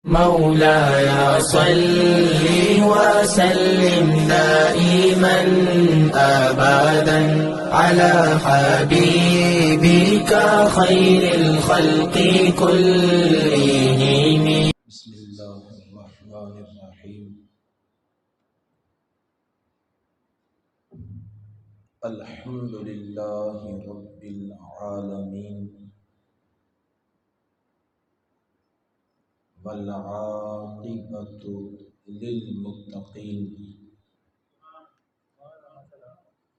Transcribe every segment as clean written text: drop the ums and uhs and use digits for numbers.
मौलाया सल्लि वसल्लिम दाइमन अबदन अला हबीबिका खैरिल खल्क़ि कुल्लिहिम। बिस्मिल्लाहिर्रहमानिर्रहीम। अल्हम्दुलिल्लाहि रब्बिल आलमीन वल आक़िबतु लिल मुत्तक़ीन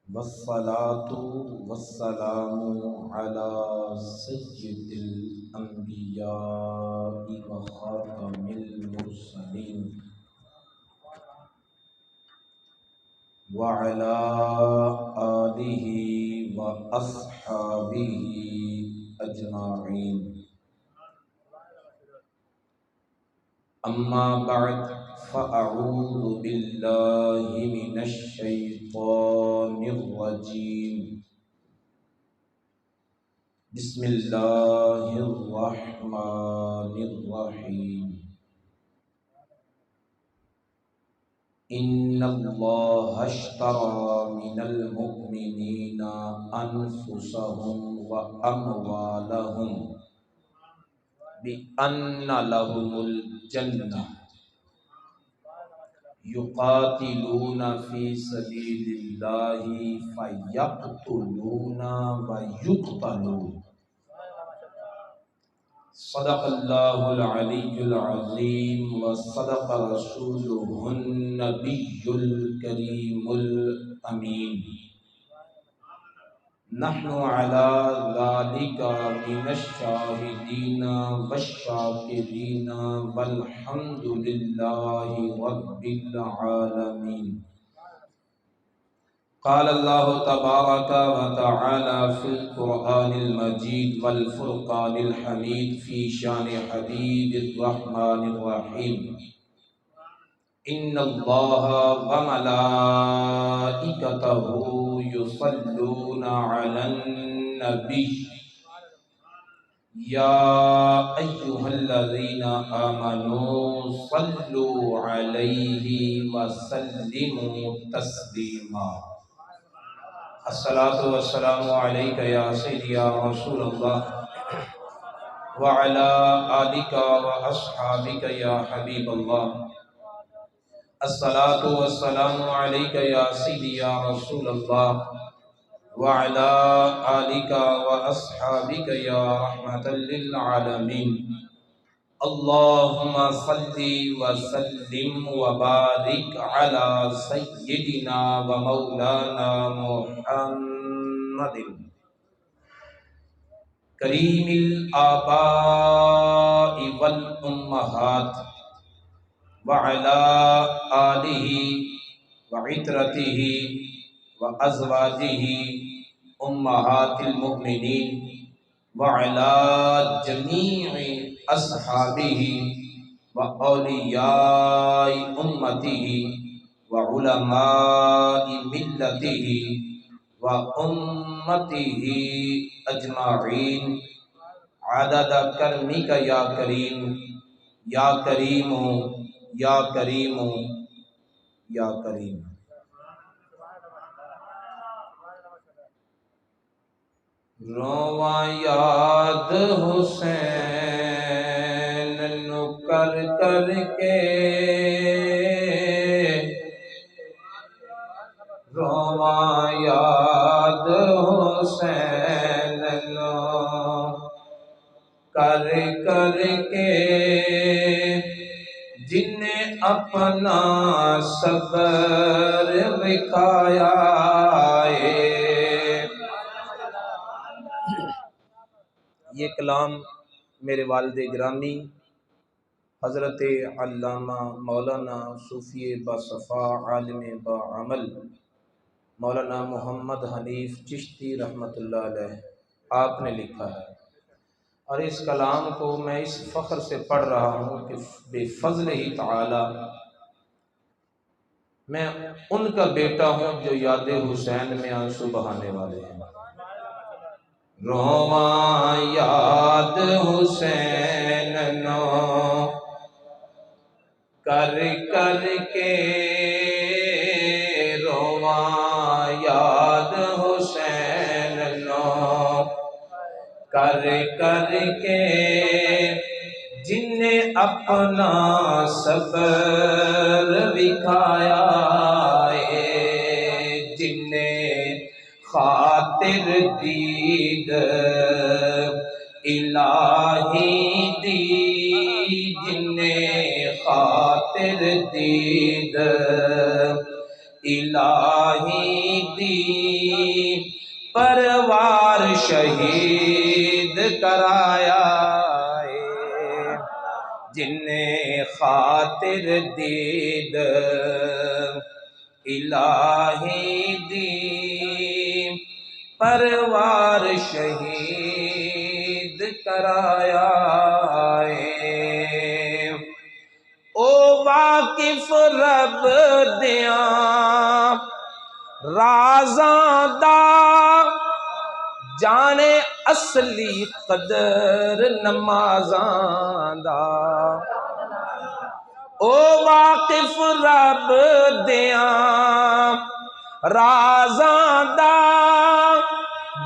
वस्सलातु वस्सलामु अला सय्यिदिल अंबियाइ व खातमिल मुरसलीन व अला आलिहि व अस्हाबिहि अजमाईन। अम्मा बअद फ़अऊज़ु बिल्लाहि मिनश शैतानिर रजीम। बिस्मिल्लाहिर रहमानिर रहीम। इन्नल्लाहा अश्तरा मिनल मुअ्मिनीना अनफुसहुम व अमवालहुम बिअन्ना लहुमुल जन्नह युक़ातिलूना फ़ी सबीलिल्लाहि फ़यक़्तुलूना व युक़्तलून। सदक़ल्लाहुल अलीयुल अज़ीम व सदक़ रसूलुहुन नबियुल करीमुल अमीन। नहनु अला ज़ालिका मिनश शाहिदीना वश्शाकिरीना वल्हम्दुलिल्लाहि रब्बिल आलमीन। क़ाल अल्लाहु तबारक व तआला फ़िल क़ुरआनिल मजीद वल फ़ुरक़ानिल हमीद फ़ी शानि हबीबिर रहमानिर रहीम। इन्नल्लाहा व मलाइकतहु युसल्लूना अलन नबी या अय्युहल्लज़ीना आमनू सल्लू अलैहि व सल्लिमू तस्लीमा। अस्सलातु वस्सलामु अलैका या सय्यदी या रसूलल्लाह व अला आलिका व अस्हाबिका या हबीबल्लाह। अस्सलातु वस्सलामु अलैका या सय्यदी या रसूलल्लाह व अला आलिका व अस्हाबिका या रहमतल लिल आलमीन। अल्लाहुम्मा सल्लि व सल्लिम व बारिक अला सय्यिदिना व मौलाना मुहम्मदिन करीमिल आबाइ वल उम्महात व अला आलिहि व इत्रतिहि व अज़वाजिहि उम्महातिल मुमिनीन व अला जमीइ अस्हाबिहि व औलियाइ उम्मतिहि व उलमाइ मिल्लतिहि व उम्मतिहि अजमाईन अदद कर्मिका या करीम या करीमो या करीमो या करीम। रोवा याद हुसैन नु कर कर के, रोवा याद हुसैन नु कर कर के, जिन्ने अपना सबर दिखाया है। ये कलाम मेरे वालिद गिरामी हज़रत अल्लामा मौलाना सूफ़ी बासफ़ा आलिम बाअमल मौलाना मोहम्मद हनीफ चिश्ती रहमतुल्लाह अलैह आपने लिखा है। और इस कलाम को मैं इस फ़ख्र से पढ़ रहा हूँ कि बेफ़ज़्ल ही ताला मैं उनका बेटा हूँ जो याद हुसैन में आंसू बहाने वाले हैं। रोवा याद हुसैन नो कर कर के रोवा याद हुसैन नो, कर कर के जिन्ने अपना सब्र विखाया है, जिन्ने खातिर दीद इलाही दी, जिन्ने खातिर दीद इलाही दी, परवार शहीद कराया है, जिन्ने खातिर दीद इलाही दी, परवार शहीद कराया है। ओ वाकिफ रब दिया राज़ां दा, जाने असली कदर नमाज़ां दा। ओ वाकिफ रब दिया राज़ां दा,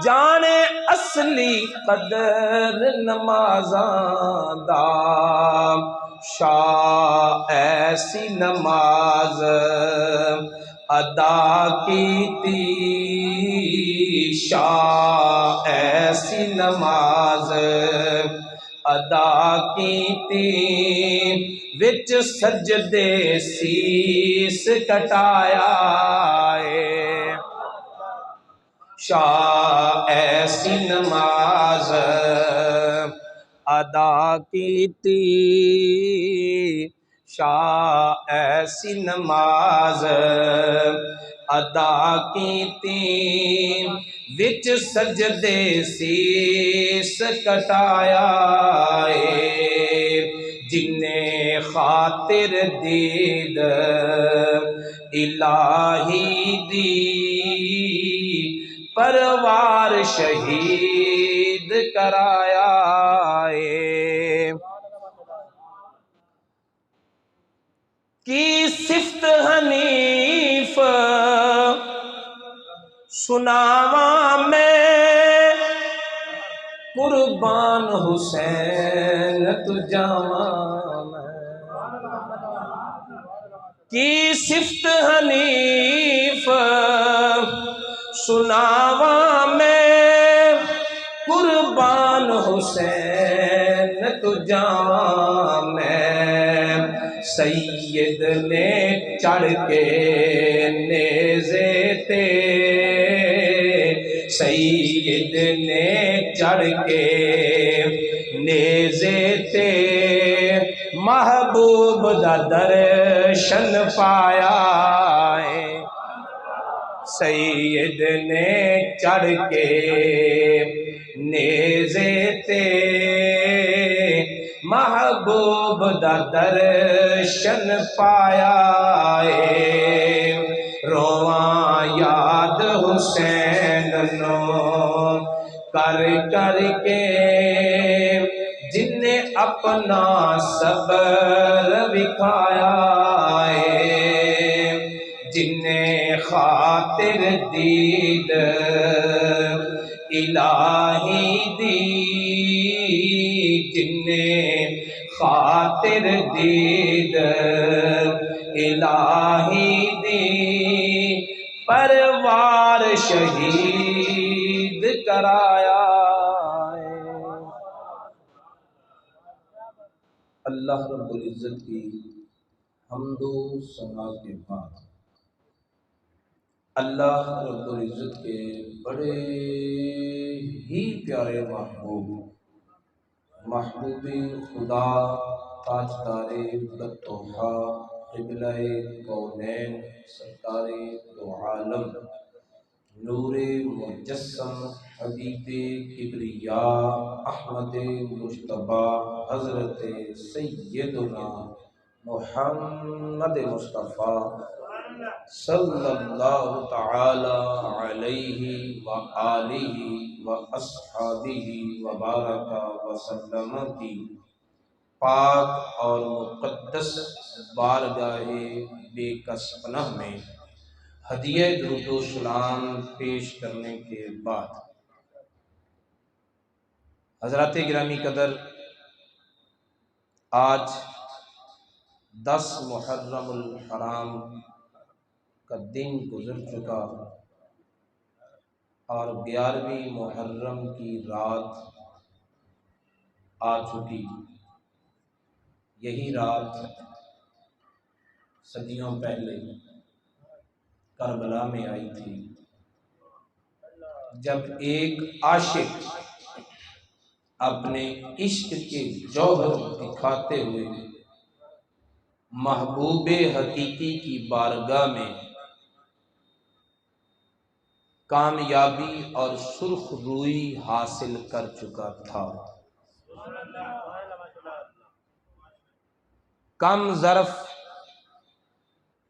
जाने असली कदर नमाज़ां दा। शाह ऐसी नमाज अदा की थी, शाह ऐसी नमाज अदा की थी, विच सजदे सीस कटाया है। शाह ऐसी नमाज अदा की थी, शाह ऐसी नमाज अदा की थी, विच सजदे सीस कटाया है, जिन्ने खातिर दीद इलाही दी, परवार शहीद कराया है। की सिफ्त हनीफ सुनावा मैं, कुर्बान हुसैन तुझावा मैं। की सिफ्त हनीफ सुनावा मैं, कुर्बान हुसैन तुझावा मैं। सैयद ने चढ़ के नेज़े ते, सैयद ने चढ़ के नेज़े ते, महबूब दा दर्शन पाया है। सैयद ने चढ़ के नेज़े ते, महबूब दा दर्शन पाया है। रोवा याद हुसैन नो, कर कर के जिन्ने अपना सब्र विखाया है, जिन्ने खातिर दीद इलाही दी, जिन्ने खातिर दीद इलाही दी, परवार शहीद कराया है। अल्लाह रब्बुल इज़्ज़त की हम्दो सना के बाद अल्लाह रब्बुल इज़्ज़त के बड़े ही प्यारे महबूब, महबूबे खुदा, ताजदारे बतौहा, क़िबला-ए कौनैन, सरकारे दो आलम, नूरे मुजस्सम, हबीबे किबरिया, अहमदे मुज्तबा, हज़रते सय्यदुना मुहम्मद मुस्तफ़ा सल्लल्लाहु तआला अलैहि व आलिहि व अस्हाबिहि व बारका व सल्लम की पाक और मुक़द्दस बारगाहे बेकस पनाह में हदिये दुरूद व सलाम पेश करने के बाद हज़रात गिरामी कदर, आज 10 मुहर्रमुल हराम का दिन गुजर चुका और 11वीं मुहर्रम की रात आ चुकी। यही रात सदियों पहले करबला में आई थी, जब एक आशिक अपने इश्क के जौहर दिखाते हुए महबूबे हकीकी की बारगाह में कामयाबी और सुर्ख रूई हासिल कर चुका था। कम ज़र्फ,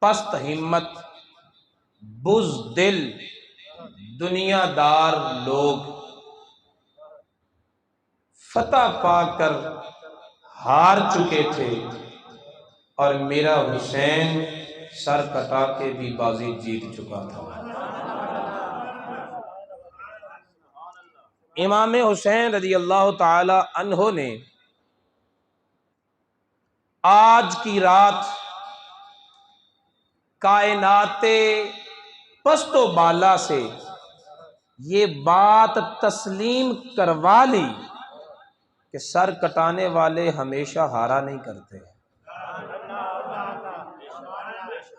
पस्त हिम्मत, बुज़दिल, दुनियादार लोग फतह पाकर हार चुके थे और मेरा हुसैन सर कटा के भी बाजी जीत चुका था। इमाम हुसैन रज़ी अल्लाह ताला अन्हो ने आज की रात कायनाते पस्तो बाला से ये बात तस्लीम करवा ली कि सर कटाने वाले हमेशा हारा नहीं करते।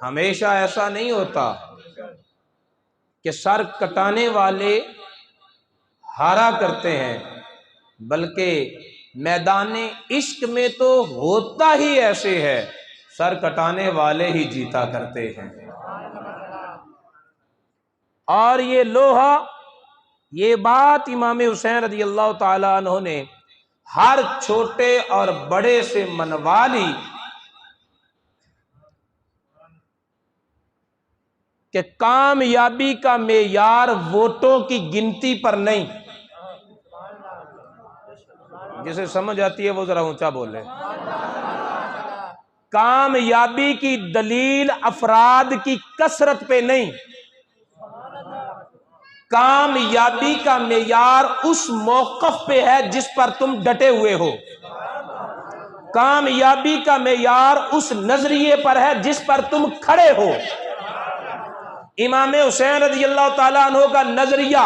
हमेशा ऐसा नहीं होता कि सर कटाने वाले हारा करते हैं, बल्कि मैदाने इश्क में तो होता ही ऐसे है, सर कटाने वाले ही जीता करते हैं। और ये लोहा, ये बात इमाम हुसैन रज़ी अल्लाह ताला अन्हु ने हर छोटे और बड़े से मनवा ली कि कामयाबी का मेयार वोटों की गिनती पर नहीं। जिसे समझ आती है वो जरा ऊंचा बोले। कामयाबी की दलील अफराद की कसरत पे नहीं, कामयाबी का मेयार उस मौक़िफ़ पे है जिस पर तुम डटे हुए हो। कामयाबी का मेयार उस नजरिए पर है जिस पर तुम खड़े हो। इमाम हुसैन रज़ी अल्लाह ताला अन्हु का नजरिया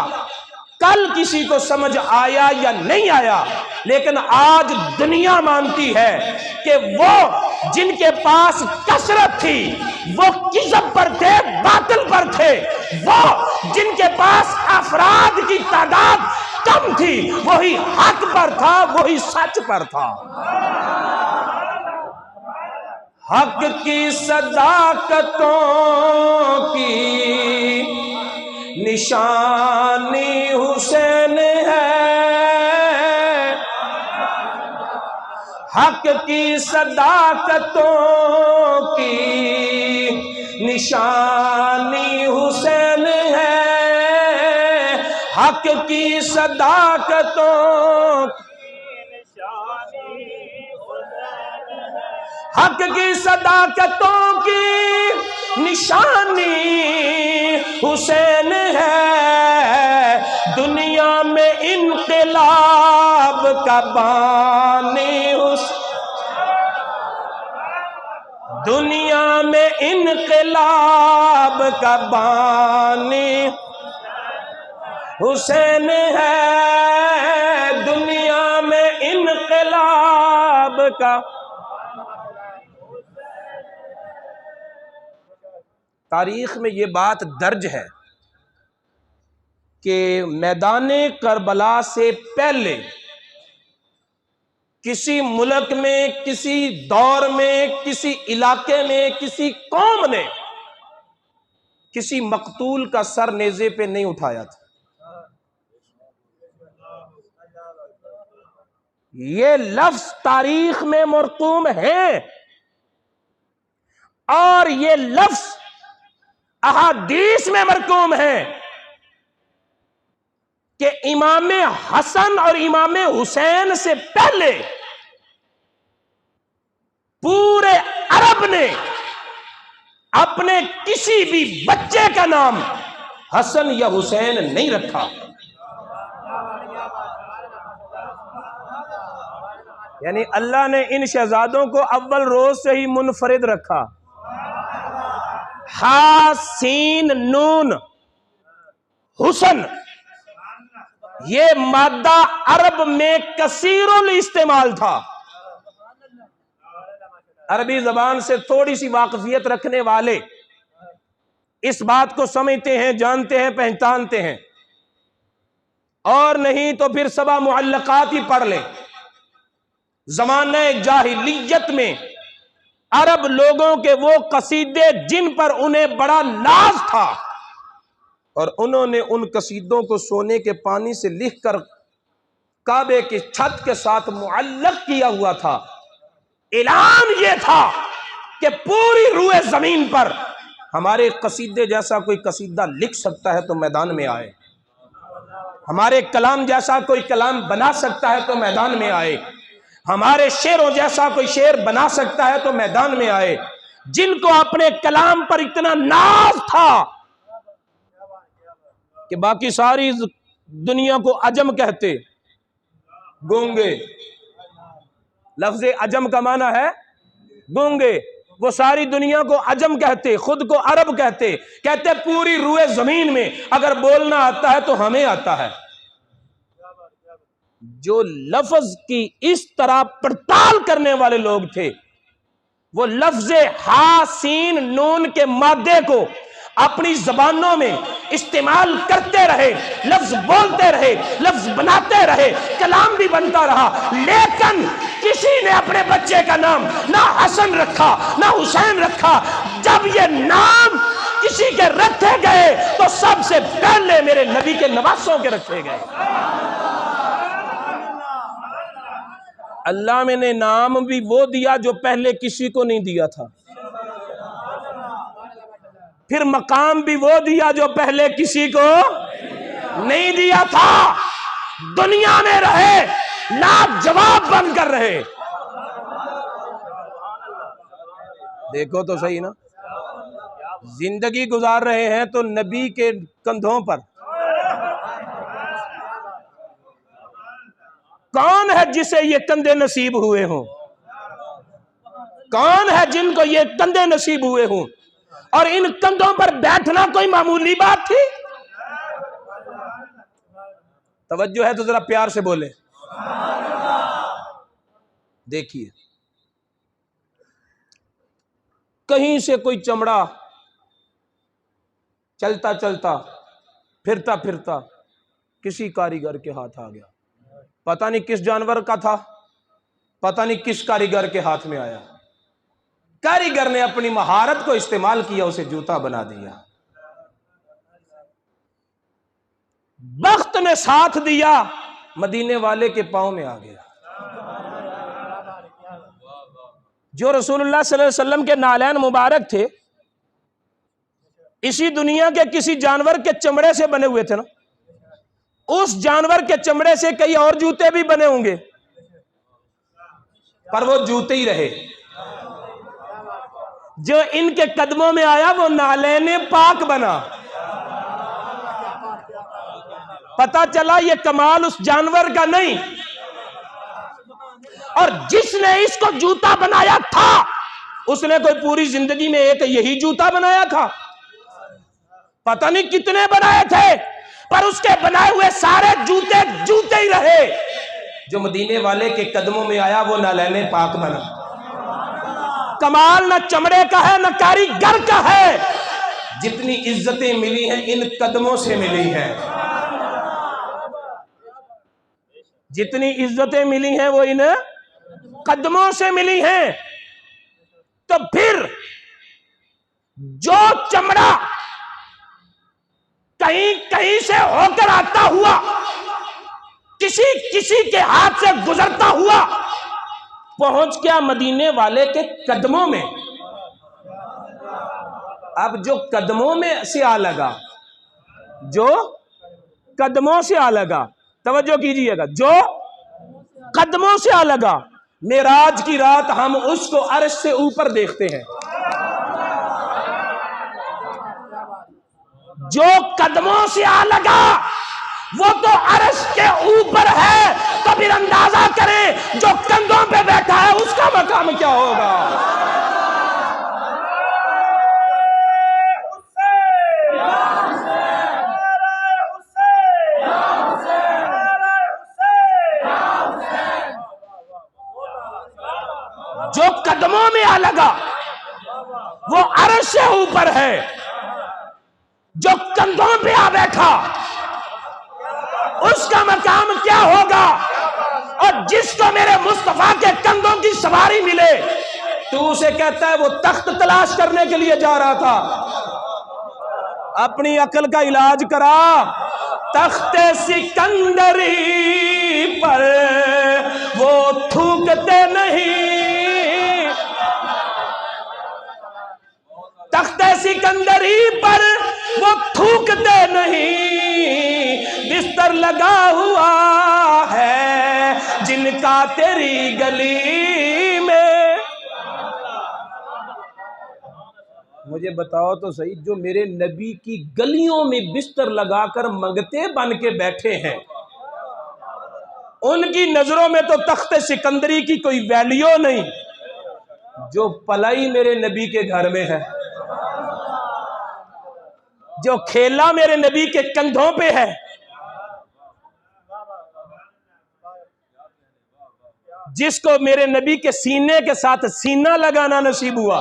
कल किसी को समझ आया या नहीं आया, लेकिन आज दुनिया मानती है कि वो जिनके पास कसरत थी वो किज़ब पर थे, बातिल पर थे। वो जिनके पास अफराद की तादाद कम थी वही हक पर था, वही सच पर था। हक की सदाकतों की निशानी हुसैन है, हक की सदाकतों की निशानी हुसैन है, हक की सदाकतों हक की सदाकतों की निशानी हुसैन है, दुनिया में इनकलाब का बानी दुनिया में इनकलाब का बानी हुसैन है, दुनिया में इनकलाब का। तारीख में ये बात दर्ज है कि मैदाने करबला से पहले किसी मुल्क में, किसी दौर में, किसी इलाके में, किसी कौम ने किसी मकतूल का सर नेज़े पे नहीं उठाया था। ये लफ्ज तारीख में मरकूम है और ये लफ्ज अहादीस में मरकूम है कि इमाम हसन और इमाम हुसैन से पहले पूरे अरब ने अपने किसी भी बच्चे का नाम हसन या हुसैन नहीं रखा। यानी अल्लाह ने इन शहजादों को अव्वल रोज से ही मुनफरिद रखा। हा सीन नून हुसन, ये मादा अरब में कसीरुल इस्तेमाल था। अरबी जबान से थोड़ी सी वाकफियत रखने वाले इस बात को समझते हैं, जानते हैं, पहचानते हैं, और नहीं तो फिर सबा मुअल्लकात ही पढ़ लें। ज़माने जाहिलियत में अरब लोगों के वो कसीदे जिन पर उन्हें बड़ा नाज था, और उन्होंने उन कसीदों को सोने के पानी से लिखकर काबे की छत के साथ मुअल्लक किया हुआ था। ऐलान ये था कि पूरी रूए जमीन पर हमारे कसीदे जैसा कोई कसीदा लिख सकता है तो मैदान में आए, हमारे कलाम जैसा कोई कलाम बना सकता है तो मैदान में आए, हमारे शेरों जैसा कोई शेर बना सकता है तो मैदान में आए। जिनको अपने कलाम पर इतना नाज था कि बाकी सारी दुनिया को अजम कहते, गूंगे, लफ्ज़ अजम का माना है गूंगे, वो सारी दुनिया को अजम कहते, खुद को अरब कहते, कहते पूरी रूए जमीन में अगर बोलना आता है तो हमें आता है। जो लफ्ज की इस तरह पड़ताल करने वाले लोग थे, वो लफ्ज हा सीन नून के मादे को अपनी जबानों में इस्तेमाल करते रहे, लफ्ज बोलते रहे, लफ्ज बनाते रहे, कलाम भी बनता रहा, लेकिन किसी ने अपने बच्चे का नाम ना हसन रखा ना हुसैन रखा। जब ये नाम किसी के रखे गए तो सबसे पहले मेरे नबी के नवासों के रखे गए। अल्लाह ने नाम भी वो दिया जो पहले किसी को नहीं दिया था, फिर मकाम भी वो दिया जो पहले किसी को नहीं दिया था। दुनिया में रहे लाजवाब बनकर रहे। देखो तो सही ना, जिंदगी गुजार रहे हैं तो नबी के कंधों पर। कौन है जिसे ये कंधे नसीब हुए हों? कौन है जिनको ये कंधे नसीब हुए हों? और इन कंधों पर बैठना कोई मामूली बात थी? तवज्जो है तो जरा प्यार से बोले। देखिए, कहीं से कोई चमड़ा चलता चलता फिरता फिरता किसी कारीगर के हाथ आ गया। पता नहीं किस जानवर का था, पता नहीं किस कारीगर के हाथ में आया। कारीगर ने अपनी महारत को इस्तेमाल किया, उसे जूता बना दिया। बख्त ने साथ दिया, मदीने वाले के पांव में आ गया। जो रसूलुल्लाह सल्लल्लाहु अलैहि वसल्लम के नालैन मुबारक थे, इसी दुनिया के किसी जानवर के चमड़े से बने हुए थे ना। उस जानवर के चमड़े से कई और जूते भी बने होंगे, पर वो जूते ही रहे। जो इनके कदमों में आया वो नालैने पाक बना। पता चला ये कमाल उस जानवर का नहीं, और जिसने इसको जूता बनाया था उसने कोई पूरी जिंदगी में एक यही जूता बनाया था? पता नहीं कितने बनाए थे, पर उसके बनाए हुए सारे जूते जूते ही रहे। जो मदीने वाले के कदमों में आया वो नालैने पाक बना। कमाल न चमड़े का है न कारीगर का है, जितनी इज्जतें मिली हैं इन कदमों से मिली हैं। जितनी इज्जतें मिली हैं वो इन कदमों से मिली हैं। तो फिर जो चमड़ा कहीं कहीं से होकर आता हुआ, किसी किसी के हाथ से गुजरता हुआ, पहुंच गया मदीने वाले के कदमों में। अब जो कदमों में से आ लगा, जो कदमों से आ लगा, तवज्जो कीजिएगा, जो कदमों से आ लगा, मेराज की रात हम उसको अर्श से ऊपर देखते हैं। जो कदमों से आ लगा वो तो अर्श के ऊपर है, तो फिर अंदाजा करें जो कंधों पे बैठा है उसका मकाम क्या होगा। जो कदमों में आ लगा वो अर्श से ऊपर है, जो कंधों पे आ बैठा उसका मकाम क्या होगा। और जिसको मेरे मुस्तफा के कंधों की सवारी मिले तो उसे कहता है वो तख्त तलाश करने के लिए जा रहा था। अपनी अकल का इलाज करा। तख्ते सिकंदरी पर वो थूकते नहीं, तख्ते सिकंदरी पर वो थूकते नहीं, बिस्तर लगा हुआ है जिनका तेरी गली में। मुझे बताओ तो सही, जो मेरे नबी की गलियों में बिस्तर लगाकर मंगते बन के बैठे हैं उनकी नजरों में तो तख्ते सिकंदरी की कोई वैल्यू नहीं। जो पलाई मेरे नबी के घर में है, जो खेला मेरे नबी के कंधों पे है, जिसको मेरे नबी के सीने के साथ सीना लगाना नसीब हुआ,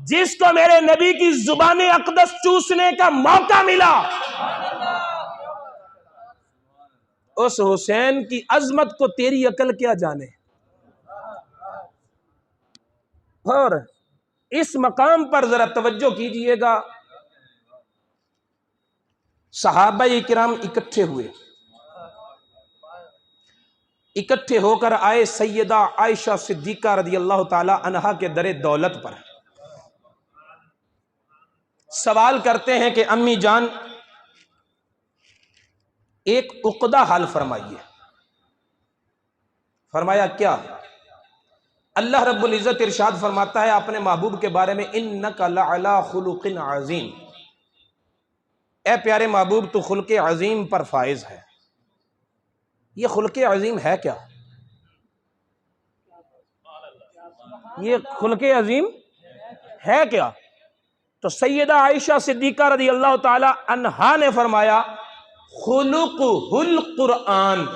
जिसको मेरे नबी की जुबाने अक़दस चूसने का मौका मिला, उस हुसैन की अजमत को तेरी अकल क्या जाने। और इस मकाम पर जरा तवज्जो कीजिएगा। सहाबाए किराम इकट्ठे हुए, इकट्ठे होकर आए सैयदा आयशा सिद्दीका रज़ी अल्लाह ताला अन्हा के दरे दौलत पर। सवाल करते हैं कि अम्मी जान एक उक़दा हल फरमाइए। फरमाया क्या? अल्लाह रब्बुल इज़्ज़त इरशाद फरमाता है अपने महबूब के बारे में, इन्नका लअला खुलुक़िन अज़ीम। ए प्यारे महबूब तू खुल्क़े अज़ीम पर फाइज है। ये खुल्क़े अज़ीम है क्या? ये खुल्क़े अज़ीम है क्या? तो सैयदा आयशा सिद्दीका रज़ी अल्लाह ताला अन्हा ने फरमाया, खुलुक़ुल कुरान,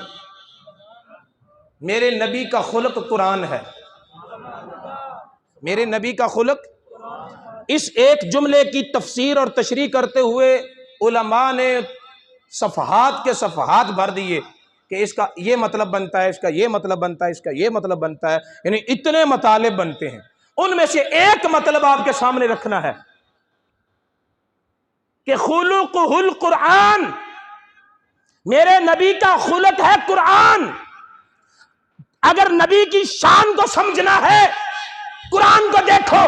मेरे नबी का खुल्क कुरान है। मेरे नबी का खुल्क। इस एक जुमले की तफसीर और तशरीह करते हुए उलमा ने सफ़हात के सफ़हात भर दिए कि इसका ये मतलब बनता है, इसका ये मतलब बनता है, इसका ये मतलब बनता है, यानी इतने मतलब बनते हैं। उनमें से एक मतलब आपके सामने रखना है कि खुलुक़ुल कुरान, मेरे नबी का खुल्क है कुरान। अगर नबी की शान को समझना है कुरान को देखो।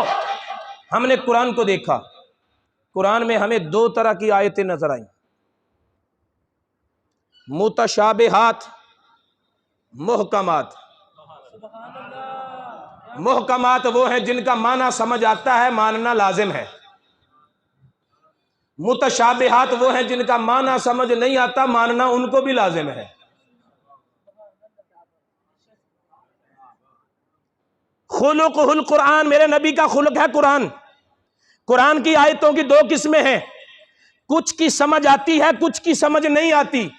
हमने कुरान को देखा, कुरान में हमें दो तरह की आयतें नजर आई, मुतशाबिहात, मुहकमात। मुहकमात वो हैं जिनका माना समझ आता है, मानना लाजिम है। मुतशाबिहात वो हैं जिनका माना समझ नहीं आता, मानना उनको भी लाजिम है। खुलुक़ुल कुरान, मेरे नबी का खुल्क है कुरान। कुरान की आयतों की दो किस्में हैं, कुछ की समझ आती है, कुछ की समझ नहीं आती।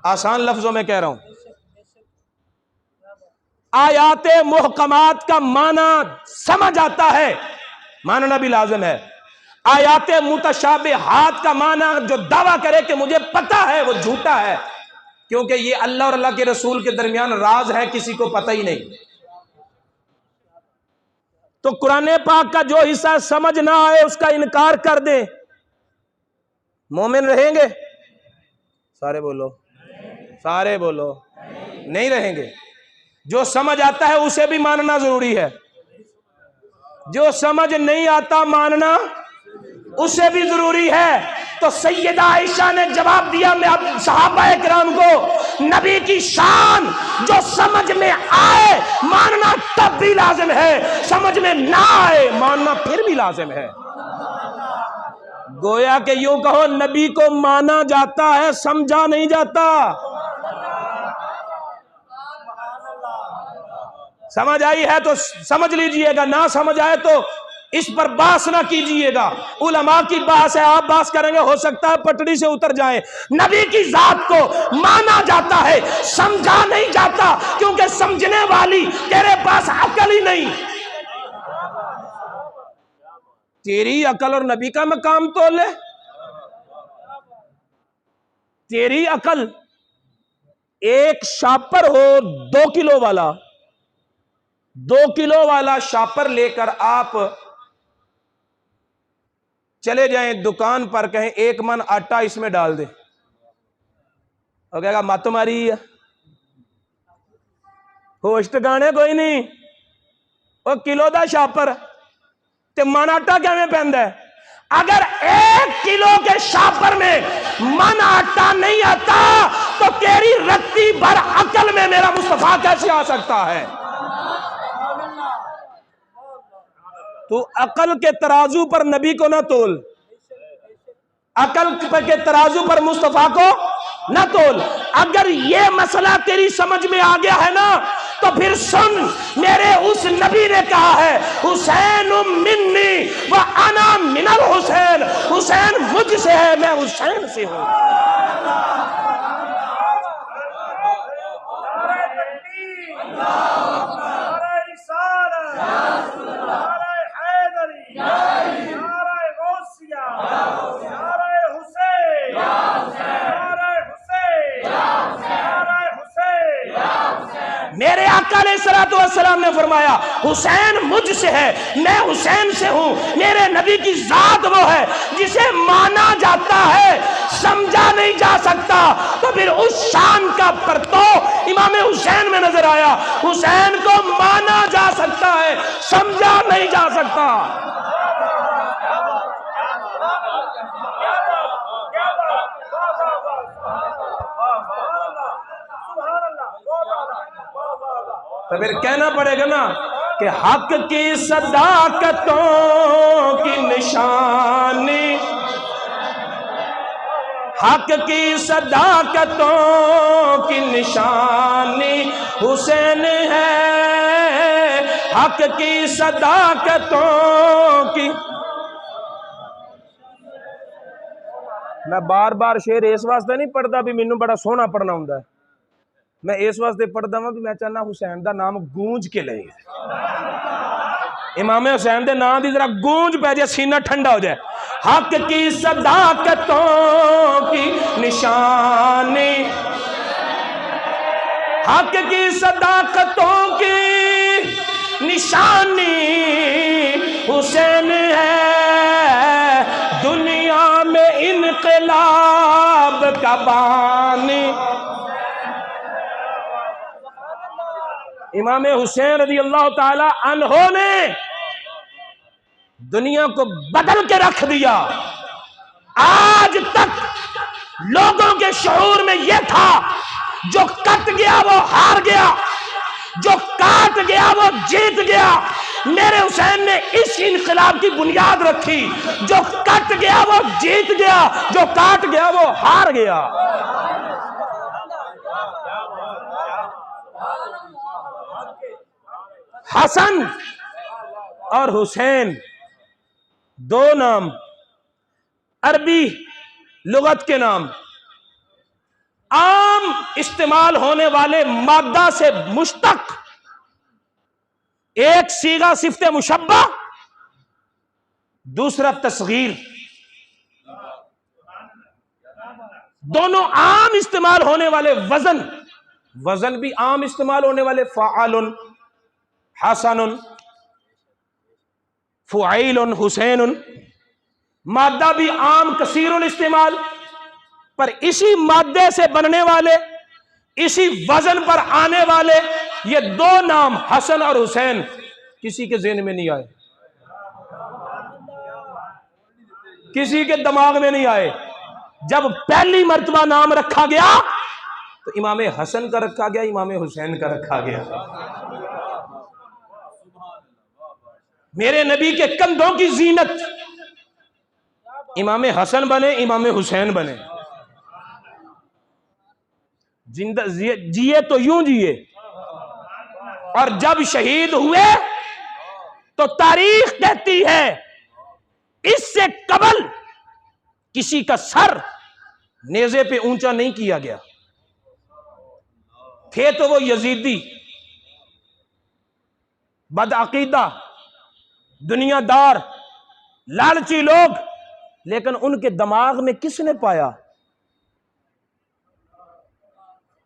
आसान लफ्जों में कह रहा हूं, आयाते मुहकमात का माना समझ आता है, मानना भी लाजिम है। आयाते मुतशाबिहात का माना जो दावा करे कि मुझे पता है वो झूठा है, क्योंकि ये अल्लाह और अल्लाह के रसूल के दरमियान राज है, किसी को पता ही नहीं। तो कुरान पाक का जो हिस्सा समझ ना आए उसका इनकार कर दे, मोमिन रहेंगे? सारे बोलो, सारे बोलो। नहीं रहेंगे। जो समझ आता है उसे भी मानना जरूरी है, जो समझ नहीं आता मानना उसे भी जरूरी है। तो सैयदा आयशा ने जवाब दिया मैं अब सहाबा किराम को, नबी की शान जो समझ में आए मानना तब भी लाजिम है, समझ में ना आए मानना फिर भी लाजिम है। गोया के यूं कहो नबी को माना जाता है, समझा नहीं जाता। समझ आई है तो समझ लीजिएगा, ना समझ आए तो इस पर बास ना कीजिएगा। उलमा की बास है, आप बास करेंगे हो सकता है पटड़ी से उतर जाए। नबी की जात को माना जाता है, समझा नहीं जाता, क्योंकि समझने वाली तेरे पास अकल ही नहीं। तेरी अकल और नबी का मकाम तो ले। तेरी अकल, एक शापर हो 2 किलो वाला, 2 किलो वाला शापर लेकर आप चले जाएं दुकान पर, कहें 1 मन आटा इसमें डाल दे, और कहेगा मत मारी है, होश टकाने कोई नहीं। वो किलो दा शापर ते मन आटा किवें पैंदा है? अगर 1 किलो के शापर में मन आटा नहीं आता तो तेरी रत्ती भर अकल में मेरा मुस्तफा कैसे आ सकता है? तू अकल के तराजू पर नबी को ना तोल, अकल के तराजू पर मुस्तफा को ना तोल। अगर ये मसला तेरी समझ में आ गया है ना, तो फिर सुन, मेरे उस नबी ने कहा है हुसैन मिन्नी व अना मिनल हुसैन, हुसैन मुझसे है मैं हुसैन से हूं। मेरे आका अलैहिस्सलाम ने फरमाया हुसैन मुझसे है मैं हुसैन से हूं। मेरे नबी की जात वो है जिसे माना जाता है, समझा नहीं जा सकता। तो फिर उस शान का परतो इमाम हुसैन में नजर आया। हुसैन को माना जा सकता है, समझा नहीं जा सकता। तो फिर कहना पड़ेगा ना कि हक की सदाकतों की निशानी, हक की सदाकतों की निशानी हुसैन है, हक की सदाकतों की। मैं बार बार शेर इस वास्ते नहीं पढ़ता भी मैनू बड़ा सोहना पढ़ना हुंदा है, मैं इस वास्ते पढ़दा वां भी मैं चाहना हुसैन दा नाम गूंज के ले, इमाम हुसैन दे नाम दी जरा गूंज पै जाए, सीना ठंडा हो जाए। हक की सदाकतों की निशानी, हक की सदाकतों की निशानी हुसैन है, दुनिया में इनकलाब का बानी। इमाम हुसैन रज़ी अल्लाह ताला अन्हो ने दुनिया को बदल के रख दिया। आज तक लोगों के शऊर में यह था जो कट गया वो हार गया, जो काट गया वो जीत गया। मेरे हुसैन ने इस इनकलाब की बुनियाद रखी, जो कट गया वो जीत गया, जो काट गया वो हार गया। हसन और हुसैन दो नाम, अरबी लुगत के नाम, आम इस्तेमाल होने वाले मादा से मुश्तक, एक सीगा सिफ्ते मुशब्बा, दूसरा तस्गीर, दोनों आम इस्तेमाल होने वाले वजन, वजन भी आम इस्तेमाल होने वाले फ़ाअलुन, हसनुन, फुआइलुन, हुसैनुन। मादा भी आम कसीरुल इस्तेमाल, पर इसी मादे से बनने वाले, इसी वजन पर आने वाले ये दो नाम हसन और हुसैन किसी के ज़हन में नहीं आए। किसी के दिमाग में नहीं आए। जब पहली मर्तबा नाम रखा गया तो इमाम हसन का रखा गया, इमाम हुसैन का रखा गया। मेरे नबी के कंधों की जीनत इमाम हसन बने, इमाम हुसैन बने। जिंदा जिए तो यूं जिए, और जब शहीद हुए तो तारीख कहती है इससे कबल किसी का सर नेज़े पे ऊंचा नहीं किया गया। थे तो वो यजीदी, बदअकीदा, दुनियादार, लालची लोग, लेकिन उनके दिमाग में किसने पाया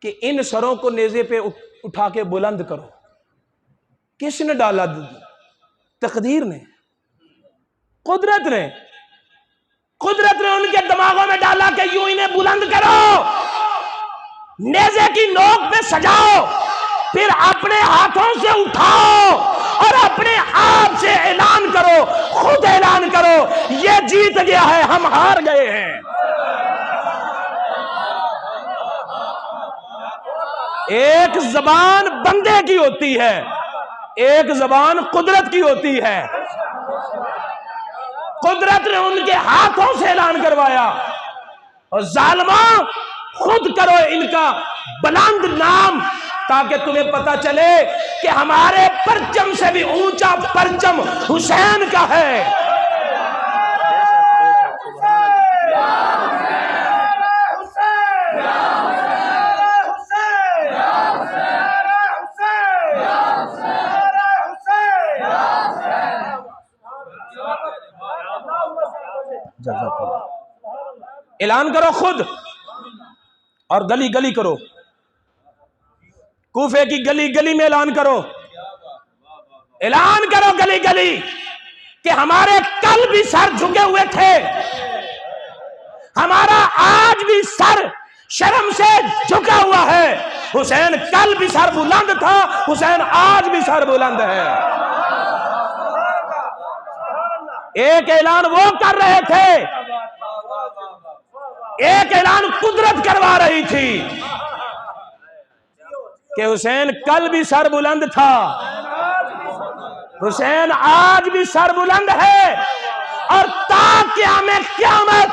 कि इन सरों को नेज़े पे उठा के बुलंद करो? किसने डाला? तकदीर ने, कुदरत ने। कुदरत ने उनके दिमागों में डाला कि यूं इन्हें बुलंद करो, नेज़े की नोक पे सजाओ, फिर अपने हाथों से उठाओ और अपने आप से ऐलान करो, खुद ऐलान करो, ये जीत गया है, हम हार गए हैं। एक जबान बंदे की होती है, एक जबान कुदरत की होती है। कुदरत ने उनके हाथों से ऐलान करवाया, और जालिमा खुद करो इनका बुलंद नाम, ताकि तुम्हें पता चले कि हमारे परचम से भी ऊंचा परचम हुसैन का है। ऐलान करो खुद, और गली गली करो, कूफे की गली गली में ऐलान करो, ऐलान करो गली गली कि हमारे कल भी सर झुके हुए थे, हमारा आज भी सर शर्म से झुका हुआ है। हुसैन कल भी सर बुलंद था, हुसैन आज भी सर बुलंद है। एक ऐलान वो कर रहे थे, एक ऐलान कुदरत करवा रही थी कि हुसैन कल भी सर बुलंद था, हुसैन आज भी सर बुलंद है, और क़यामत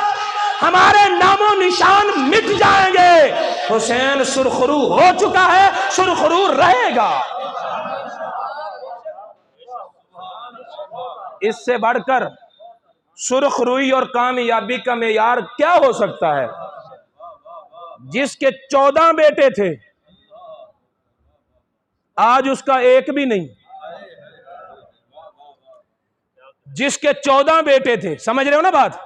हमारे नामो निशान मिट जाएंगे। हुसैन सुरखरू हो चुका है, सुरखरू रहेगा। इससे बढ़कर सुरखरुई और कामयाबी का मेयार क्या हो सकता है? जिसके 14 बेटे थे, आज उसका एक भी नहीं। जिसके 14 बेटे थे, समझ रहे हो ना बात?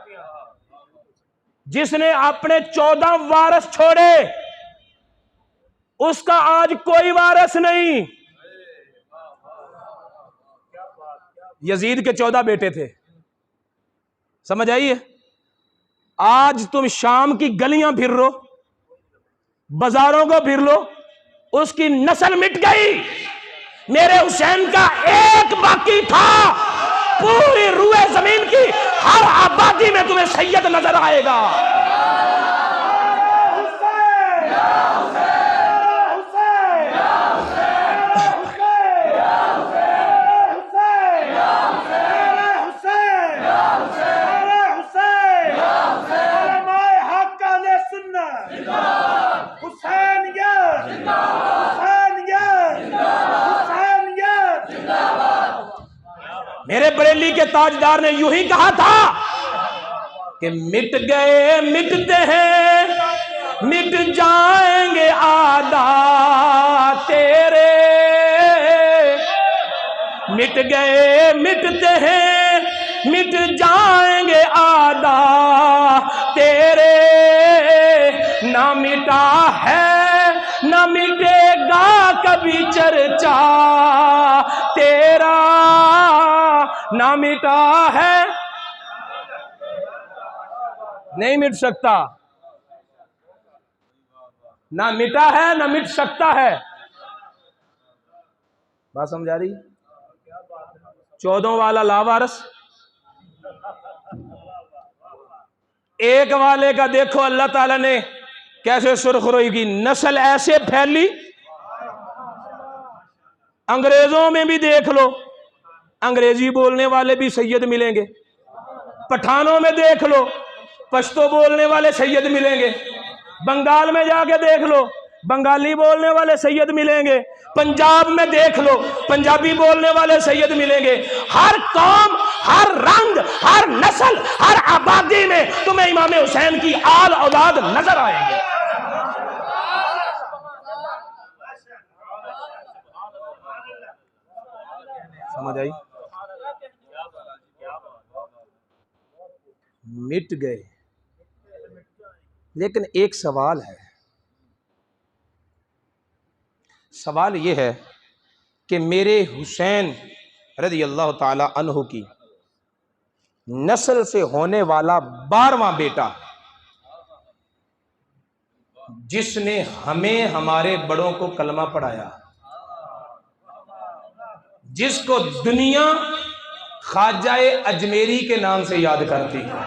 जिसने अपने 14 वारस छोड़े, उसका आज कोई वारस नहीं। यजीद के 14 बेटे थे, समझ आइए? आज तुम शाम की गलियां फिर लो, बाजारों को फिर लो, उसकी नस्ल मिट गई। मेरे हुसैन का एक बाकी था। पूरी रूए जमीन की हर आबादी में तुम्हें सैयद नजर आएगा। मेरे बरेली के ताजदार ने यूं ही कहा था कि मिट गए मिटते हैं, मिट जाएंगे आदा तेरे, मिट गए मिटते हैं, मिट जाएंगे आदा तेरे, ना मिटा है ना मिटेगा कभी चर्चा तेरा, ना मिटा है, नहीं मिट सकता, ना मिटा है ना मिट सकता है। बात समझ आ रही? 14 वाला लावारस, एक वाले का देखो अल्लाह ताला ने कैसे सुर्खरुई की नस्ल ऐसे फैली। अंग्रेजों में भी देख लो, अंग्रेजी बोलने वाले भी सैयद मिलेंगे। पठानों में देख लो, पश्तो बोलने वाले सैयद मिलेंगे। बंगाल में जाके देख लो, बंगाली बोलने वाले सैयद मिलेंगे। पंजाब में देख लो, पंजाबी बोलने वाले सैयद मिलेंगे। हर कौम, हर रंग, हर नस्ल, हर आबादी में तुम्हें इमाम हुसैन की आल औलाद नजर आएंगे। समझ आई? मिट गए, लेकिन एक सवाल है। सवाल यह है कि मेरे हुसैन रज़ी अल्लाह ताला अन्हु की नस्ल से होने वाला 12वां बेटा, जिसने हमें हमारे बड़ों को कलमा पढ़ाया, जिसको दुनिया ख्वाजाए अजमेरी के नाम से याद करती है,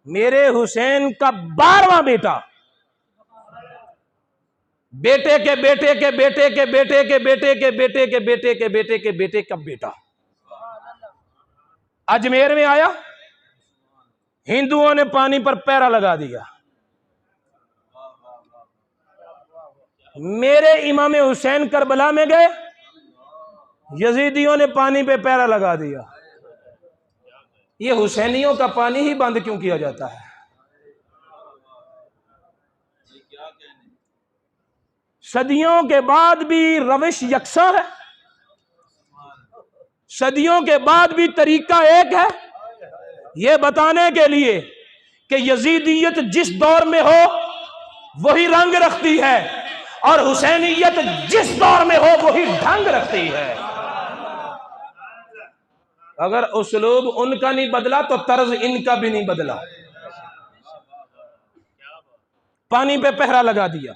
मेरे हुसैन का 12वां बेटा, बेटे के बेटे के बेटे के बेटे के बेटे के बेटे के बेटे के बेटे के बेटे का बेटा अजमेर में आया। हिंदुओं ने पानी पर पैरा लगा दिया। मेरे इमाम हुसैन करबला में गए, यजीदियों ने पानी पे पैरा लगा दिया। ये हुसैनियों का पानी ही बंद क्यों किया जाता है? सदियों के बाद भी रविश यकसा है, सदियों के बाद भी तरीका एक है, यह बताने के लिए कि यजीदियत जिस दौर में हो वही रंग रखती है और हुसैनियत जिस दौर में हो वही ढंग रखती है। अगर उसलूब उनका नहीं बदला तो तर्ज इनका भी नहीं बदला। पानी पे पहरा लगा दिया,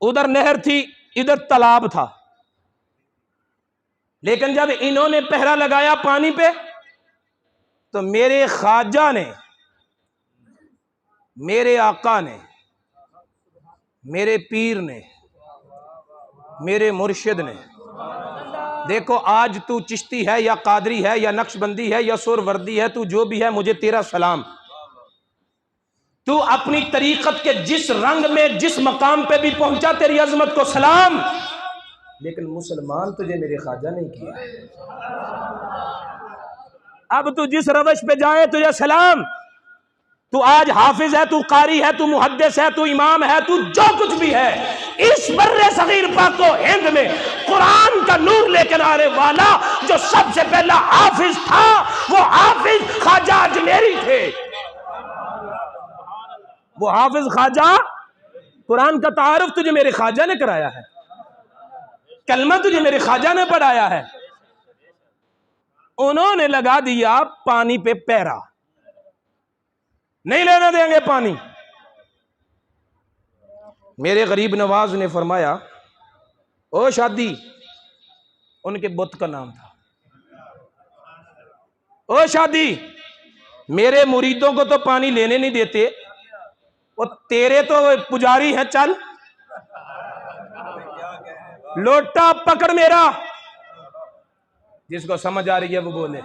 उधर नहर थी, इधर तालाब था, लेकिन जब इन्होंने पहरा लगाया पानी पे तो मेरे ख्वाजा ने, मेरे आका ने, मेरे पीर ने, मेरे मुर्शिद ने, देखो आज तू चिश्ती है या कादरी है या नक्शबंदी है या सुरवर्दी है, तू जो भी है, मुझे तेरा सलाम। तू अपनी तरीकत के जिस रंग में जिस मकाम पे भी पहुंचा, तेरी अजमत को सलाम, लेकिन मुसलमान तुझे मेरे ख्वाजा नहीं किया। अब तू जिस रवश पे जाए तुझे सलाम। तू आज हाफिज है, तू कारी है, तू मुहद्दिस है, तू इमाम है, तू जो कुछ भी है, इस बर्रे सगीर पाको हिंद में कुरान का नूर लेकर आने वाला जो सबसे पहला हाफिज था वो हाफिज ख्वाजा अजमेरी थे। वो हाफिज ख्वाजा, कुरान का तारुफ तुझे मेरे ख्वाजा ने कराया है, कलमा तुझे मेरे ख्वाजा ने पढ़ाया है। उन्होंने लगा दिया पानी पे पैरा, नहीं लेने देंगे पानी। मेरे गरीब नवाज ने फरमाया, ओ शादी, उनके बुत का नाम था, ओ शादी, मेरे मुरीदों को तो पानी लेने नहीं देते, वो तेरे तो पुजारी हैं, चल लोटा पकड़ मेरा। जिसको समझ आ रही है वो बोले,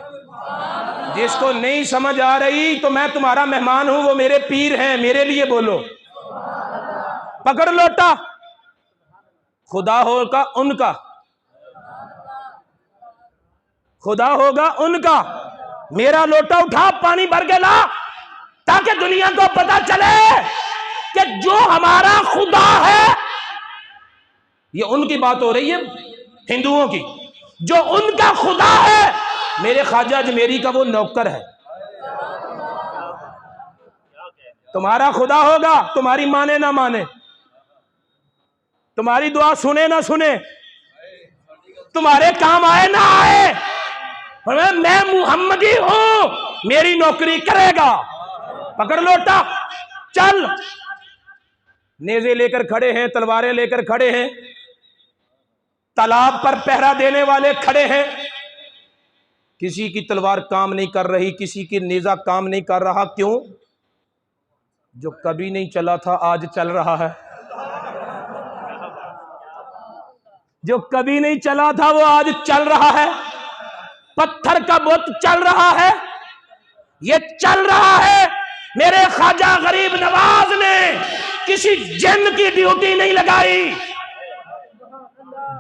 जिसको नहीं समझ आ रही तो मैं तुम्हारा मेहमान हूं, वो मेरे पीर हैं, मेरे लिए बोलो। पकड़ लोटा, खुदा होगा उनका, खुदा होगा उनका, मेरा लोटा उठा, पानी भर के ला, ताकि दुनिया को पता चले कि जो हमारा खुदा है, ये उनकी बात हो रही है हिंदुओं की, जो उनका खुदा है मेरे ख्वाजा अजमेरी का वो नौकर है। तुम्हारा खुदा होगा, तुम्हारी माने ना माने, तुम्हारी दुआ सुने ना सुने, तुम्हारे काम आए ना आए, मैं मुहम्मदी हूं, मेरी नौकरी करेगा। पकड़ लोटा, चल। नेज़े लेकर खड़े हैं, तलवारें लेकर खड़े हैं, तालाब पर पहरा देने वाले खड़े हैं। किसी की तलवार काम नहीं कर रही, किसी की नेजा काम नहीं कर रहा। क्यों? जो कभी नहीं चला था आज चल रहा है, जो कभी नहीं चला था वो आज चल रहा है। पत्थर का बुत चल रहा है, ये चल रहा है। मेरे ख्वाजा गरीब नवाज ने किसी जिन की ड्यूटी नहीं लगाई।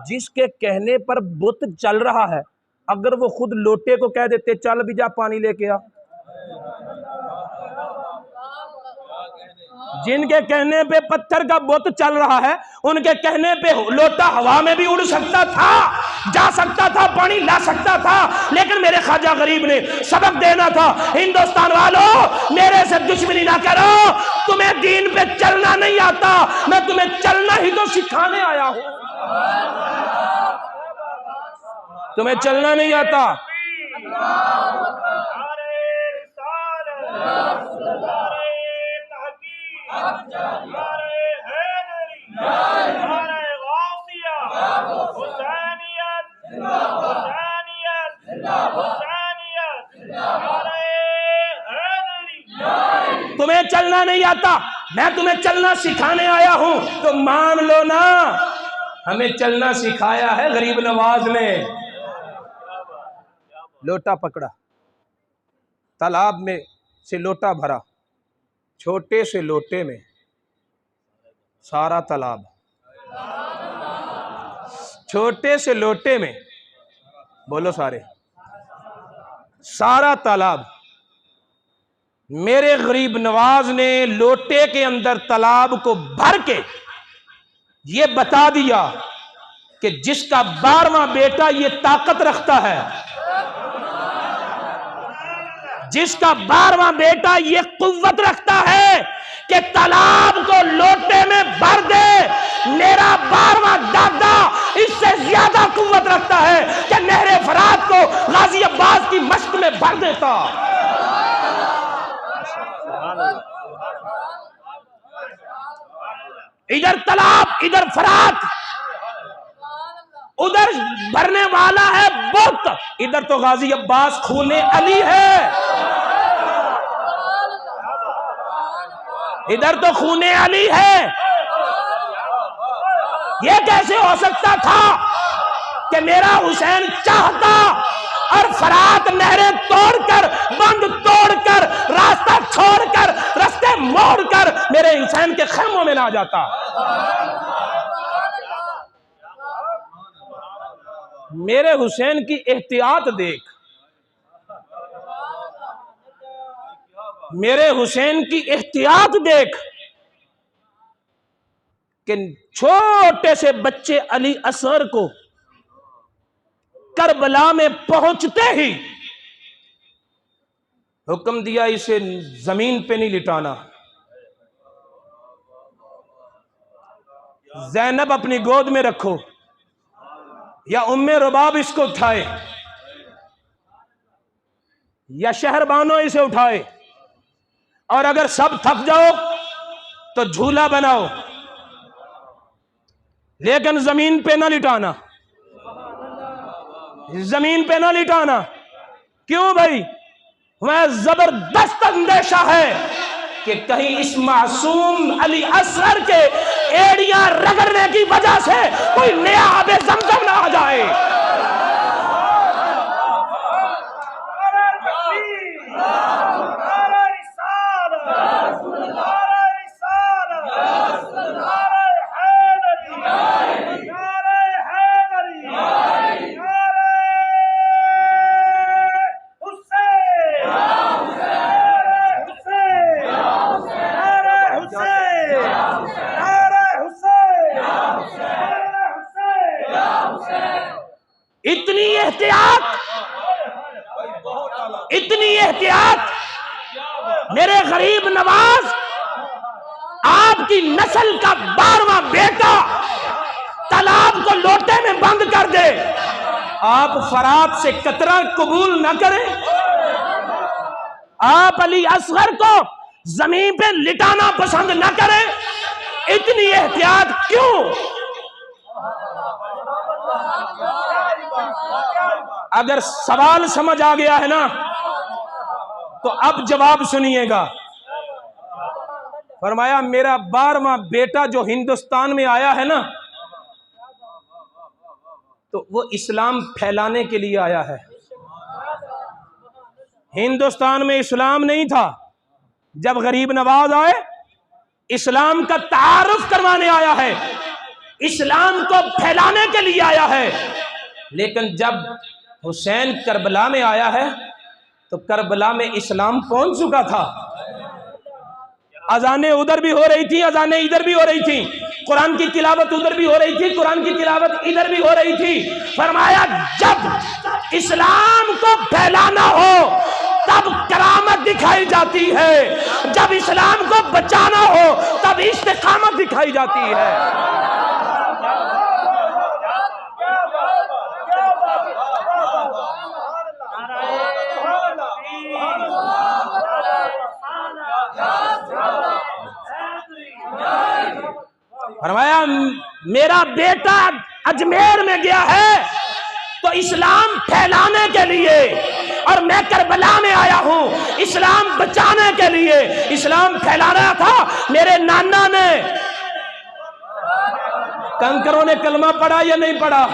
जिसके कहने पर बुत चल रहा है, अगर वो खुद लोटे को कह देते चल भी जा पानी लेके आ, जिनके कहने पे पत्थर का बुत चल रहा है, उनके कहने पे लोटा हवा में भी उड़ सकता था, जा सकता था, पानी ला सकता था। लेकिन मेरे ख्वाजा गरीब ने सबक देना था, हिंदुस्तान वालों मेरे से दुश्मनी ना करो, तुम्हें दीन पे चलना नहीं आता, मैं तुम्हें चलना ही तो सिखाने आया हूं। तुम्हें चलना नहीं आता, तुम्हें चलना नहीं आता, मैं तुम्हें चलना सिखाने आया हूं। तो मान लो ना, हमें चलना सिखाया है गरीब नवाज ने। लोटा पकड़ा, तालाब में से लोटा भरा, छोटे से लोटे में सारा तालाब, छोटे से लोटे में, बोलो सारे, सारा तालाब। मेरे गरीब नवाज ने लोटे के अंदर तालाब को भर के ये बता दिया कि जिसका 12वां बेटा ये ताकत रखता है, जिसका 12वां बेटा ये कुव्वत रखता है कि तालाब को लोटे में भर दे, मेरा 12वां दादा इससे ज्यादा कुव्वत रखता है कि नहरे फरात को गाजी अब्बास की मश्क में भर देता। इधर तालाब, इधर फरात, उधर भरने वाला है बुत, इधर तो गाजी अब्बास खूने अली है, इधर तो खूने अली है। यह कैसे हो सकता था कि मेरा हुसैन चाहता और फरात नहरें तोड़कर, बंद तोड़कर, रास्ता छोड़कर, रास्ते मोड़कर मेरे हुसैन के खेमों में ना जाता। मेरे हुसैन की एहतियात देख, मेरे हुसैन की एहतियात देख कि छोटे से बच्चे अली असगर को करबला में पहुंचते ही हुक्म दिया इसे जमीन पे नहीं लिटाना, ज़ैनब अपनी गोद में रखो या उम्मे रुबाब इसको उठाए या शहरबानो इसे उठाए, और अगर सब थक जाओ तो झूला बनाओ, लेकिन जमीन पे ना लिटाना, जमीन पे ना लिटाना। क्यों भाई? वह जबरदस्त अंदेशा है कि कहीं इस मासूम अली असगर के एड़ियां रगड़ने की वजह से कोई नया आबे जमजम ना आ जाए। इतनी एहतियात, इतनी एहतियात, मेरे गरीब नवाज आपकी नस्ल का 12वां बेटा तालाब को लोटे में बंद कर दे, आप फरात से कतरा कबूल न करें, आप अली असगर को जमीन पे लिटाना पसंद न करें, इतनी एहतियात क्यों? अगर सवाल समझ आ गया है ना तो अब जवाब सुनिएगा। फरमाया मेरा 12वां बेटा जो हिंदुस्तान में आया है ना, तो वो इस्लाम फैलाने के लिए आया है। हिंदुस्तान में इस्लाम नहीं था। जब गरीब नवाज आए, इस्लाम का तारुफ करवाने आया है, इस्लाम को फैलाने के लिए आया है। लेकिन जब हुसैन करबला में आया है तो करबला में इस्लाम पहुंच चुका था। अजानें उधर भी हो रही थी, अजानें इधर भी हो रही थी, कुरान की तिलावत उधर भी हो रही थी, कुरान की तिलावत इधर भी हो रही थी। फरमाया जब इस्लाम को फैलाना हो तब करामत दिखाई जाती है, जब इस्लाम को बचाना हो तब इस्तिकामत दिखाई जाती है। फरमाया मेरा बेटा अजमेर में गया है तो इस्लाम फैलाने के लिए, और मैं करबला में आया हूं इस्लाम बचाने के लिए। इस्लाम फैलाना था। मेरे नाना ने, कंकरों ने कलमा पढ़ा या नहीं पढ़ा?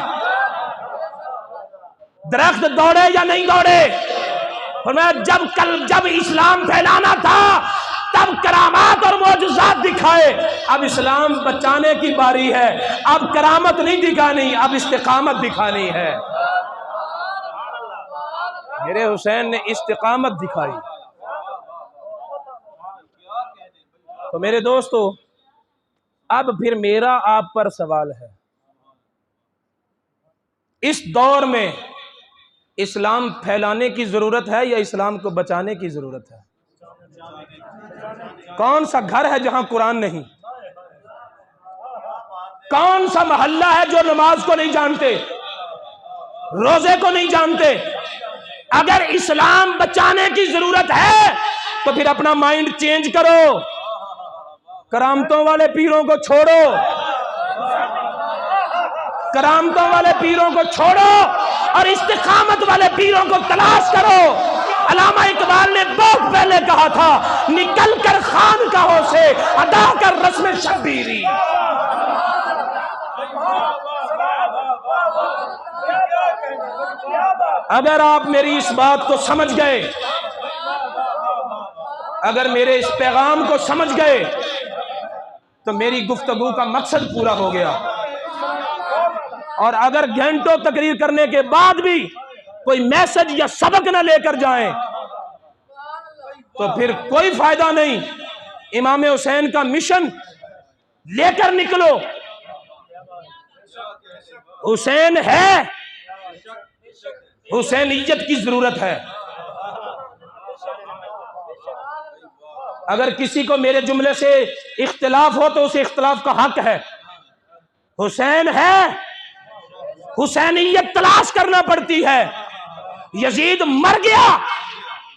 दरख्त दौड़े या नहीं दौड़े? फरमाया जब इस्लाम फैलाना था तब करामात और मौजूजात दिखाए। अब इस्लाम बचाने की बारी है। अब करामत नहीं दिखानी, अब इस्तिकामत दिखानी है। मेरे हुसैन ने इस्तिकामत दिखाई। तो मेरे दोस्तों, अब फिर मेरा आप पर सवाल है, इस दौर में इस्लाम फैलाने की जरूरत है या इस्लाम को बचाने की जरूरत है? कौन सा घर है जहां कुरान नहीं? कौन सा मोहल्ला है जो नमाज को नहीं जानते, रोजे को नहीं जानते? अगर इस्लाम बचाने की जरूरत है तो फिर अपना माइंड चेंज करो, करामतों वाले पीरों को छोड़ो, करामतों वाले पीरों को छोड़ो और इस्तिकामत वाले पीरों को तलाश करो। अल्लामा इकबाल ने बहुत पहले कहा था, निकल कर खानकाहों से अदा कर रस्म शब्बीरी। अगर आप मेरी इस बात को समझ गए, अगर मेरे इस पैगाम को समझ गए तो मेरी गुफ्तगू का मकसद पूरा हो गया। और अगर घंटों तकरीर करने के बाद भी कोई मैसेज या सबक ना लेकर जाएं तो फिर कोई फायदा नहीं। इमाम हुसैन का मिशन लेकर निकलो। हुसैन है, हुसैनियत की जरूरत है। अगर किसी को मेरे जुमले से इख्तिलाफ हो तो उसे इख्तिलाफ का हक है। हुसैन है, हुसैनियत तलाश करना पड़ती है। यजीद मर गया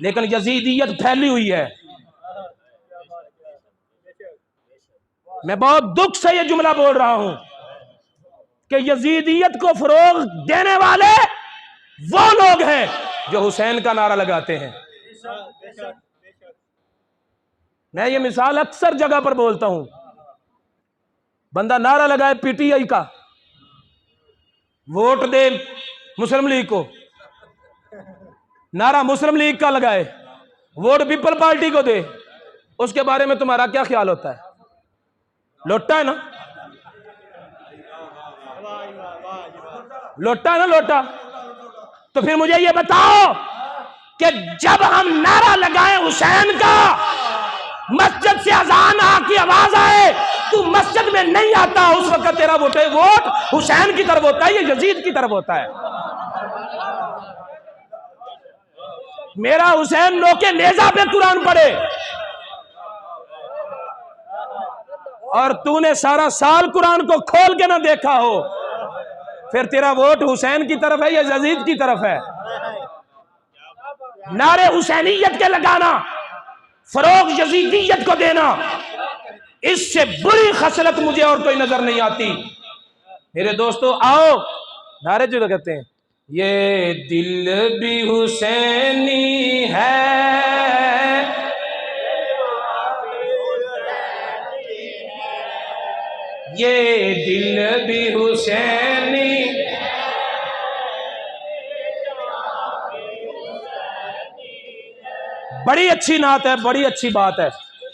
लेकिन यजीदियत फैली हुई है। मैं बहुत दुख से यह जुमला बोल रहा हूं कि यजीदियत को फरोग देने वाले वो लोग हैं जो हुसैन का नारा लगाते हैं। मैं ये मिसाल अक्सर जगह पर बोलता हूं। बंदा नारा लगाए पीटीआई का, वोट दे मुस्लिम लीग को, नारा मुस्लिम लीग का लगाए, वोट पीपल पार्टी को दे, उसके बारे में तुम्हारा क्या ख्याल होता है? लोटा है ना, लोटा है ना, लोटा। तो फिर मुझे ये बताओ कि जब हम नारा लगाएं हुसैन का, मस्जिद से अजान की आवाज आए, तू मस्जिद में नहीं आता, उस वक्त तेरा वोट हुसैन की तरफ होता है या यजीद की तरफ होता है? मेरा हुसैन नोके नेजा पे कुरान पढ़े और तूने सारा साल कुरान को खोल के ना देखा हो, फिर तेरा वोट हुसैन की तरफ है या यजीद की तरफ है? नारे हुसैनियत के लगाना, फरोग यजीदियत को देना, इससे बुरी खसलत मुझे और कोई नजर नहीं आती। मेरे दोस्तों आओ, नारे जो लगाते हैं ये दिल भी हुसैनी है, ये दिल भी हुसैनी। बड़ी अच्छी नात है, बड़ी अच्छी बात है,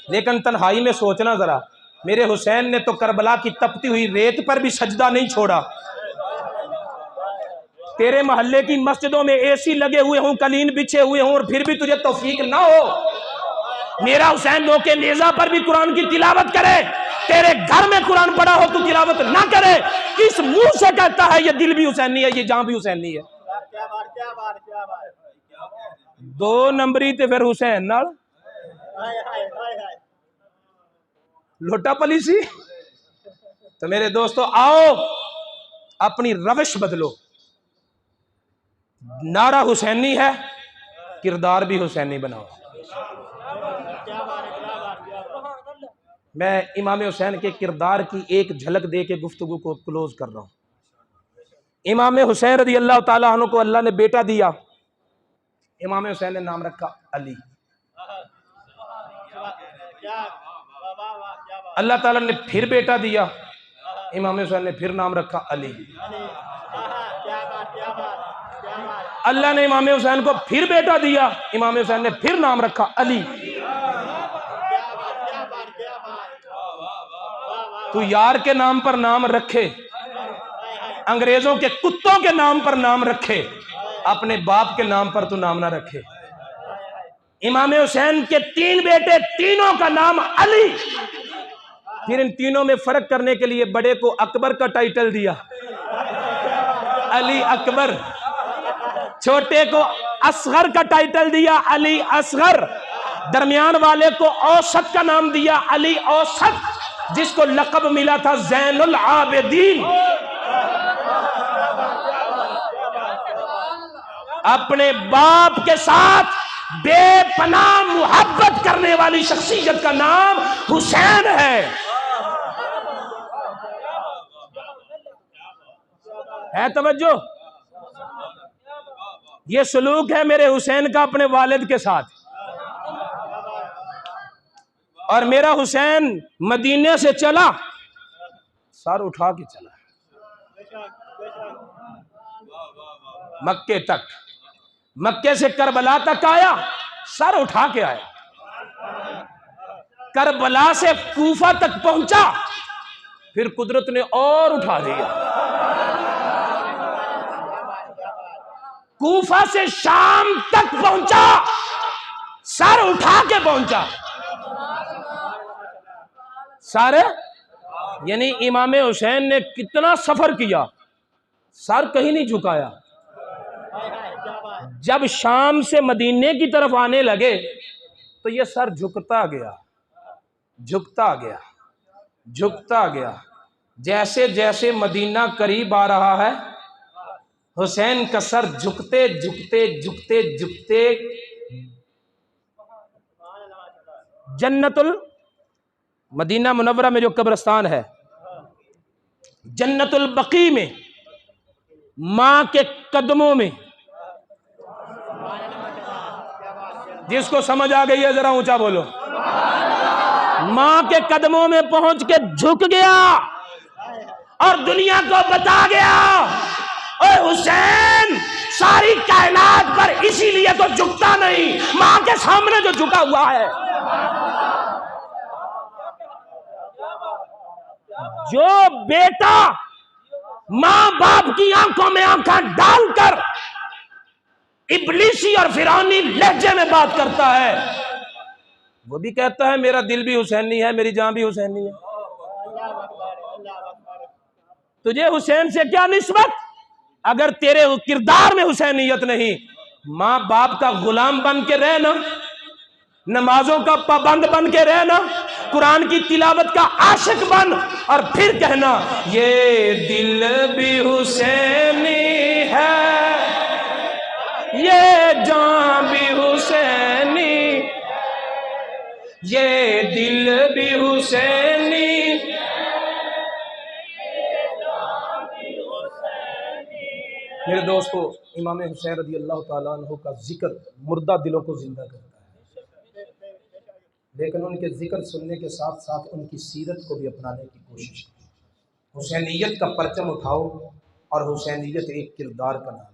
लेकिन तन्हाई में सोचना जरा, मेरे हुसैन ने तो करबला की तपती हुई रेत पर भी सजदा नहीं छोड़ा। तेरे मोहल्ले की मस्जिदों में एसी लगे हुए हों, कलीन बिछे हुए हों, और फिर भी तुझे तौफीक ना हो मेरा हुसैन रोके नेजा पर भी कुरान की तिलावत करे, तेरे घर में कुरान पढ़ा हो तू तिलावत ना करे, किस मुंह से कहता है ये दिल भी हुसैनी है, ये जान भी हुसैनी है? दो नंबरी ते फिर हुसैन नाल लोटा पलीसी। तो मेरे दोस्तों आओ अपनी रविश बदलो, नारा हुसैनी है, किरदार भी हुसैनी बनाओ। मैं इमाम हुसैन के किरदार की एक झलक दे के गुफ्तगू को क्लोज कर रहा हूं। इमाम हुसैन रज़ी अल्लाह ताला अन्हु को अल्लाह ने बेटा दिया, इमाम हुसैन ने नाम रखा अली। अल्लाह ताला ने फिर बेटा दिया, इमाम हुसैन ने फिर नाम रखा अली। अल्लाह ने इमाम हुसैन को फिर बेटा दिया, इमाम हुसैन ने फिर नाम रखा अली। तू यार के नाम पर नाम रखे, अंग्रेजों के कुत्तों के नाम पर नाम रखे, अपने बाप के नाम पर तू नाम ना रखे। इमाम हुसैन के तीन बेटे, तीनों का नाम अली। फिर इन तीनों में फर्क करने के लिए बड़े को अकबर का टाइटल दिया, अली अकबर। छोटे को असगर का टाइटल दिया, अली असगर। दरमियान वाले को औसत का नाम दिया, अली औसत, जिसको लक़ब मिला था ज़ैनुल आबिदीन। अपने बाप के साथ बेपनाह मुहब्बत करने वाली शख्सियत का नाम हुसैन है तवज्जो? ये सलूक है मेरे हुसैन का अपने वालिद के साथ। और मेरा हुसैन मदीने से चला, सर उठा के चला मक्के तक, मक्के से करबला तक आया, सर उठा के आया। करबला से कूफा तक पहुंचा, फिर कुदरत ने और उठा दिया। कूफा से शाम तक पहुंचा, सर उठा के पहुंचा। सारे यानी इमाम हुसैन ने कितना सफर किया, सर कहीं नहीं झुकाया। जब शाम से मदीने की तरफ आने लगे तो ये सर झुकता गया, झुकता गया, झुकता गया। जैसे जैसे मदीना करीब आ रहा है, हुसैन का सर झुकते झुकते झुकते झुकते जन्नतुल मदीना मुनव्वरा में जो कब्रिस्तान है, जन्नतुल बकी में, मां के कदमों में, जिसको समझ आ गई है जरा ऊंचा बोलो, मां के कदमों में पहुंच के झुक गया और दुनिया को बता गया, ओए हुसैन सारी कायनात पर इसीलिए तो झुकता नहीं, मां के सामने जो झुका हुआ है। जो बेटा मां बाप की आंखों में आंखें डालकर इब्लीसी और फिरौनी लहजे में बात करता है, वो भी कहता है मेरा दिल भी हुसैनी है, मेरी जान भी हुसैनी है। तुझे हुसैन से क्या निस्बत अगर तेरे किरदार में हुसैनियत नहीं? मां बाप का गुलाम बन के रहना, नमाजों का पाबंद बन के रहना, कुरान की तिलावत का आशिक बन, और फिर कहना ये दिल भी हुसैनी है, ये जान भी हुसैनी, ये दिल भी हुसैनी। मेरे दोस्तों, इमाम हुसैन रज़ी अल्लाह ताला अन्हु का जिक्र मुर्दा दिलों को जिंदा करता है, लेकिन उनके जिक्र सुनने के साथ साथ उनकी सीरत को भी अपनाने की कोशिश करें। हुसैनियत का परचम उठाओ, और हुसैनियत एक किरदार का नाम है।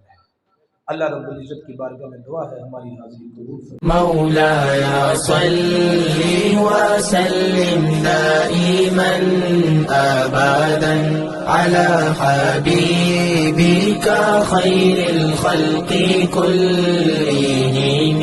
अल्लाह रब्बुल इज्जत की बारगाह में दुआ है हमारी हाजिरी कबूल फरमाए। मौलाया सल्ली व सल्लिम दाइमन अबदन अला हबीबिका खैरिल खल्क़ि कुल्लिहिम।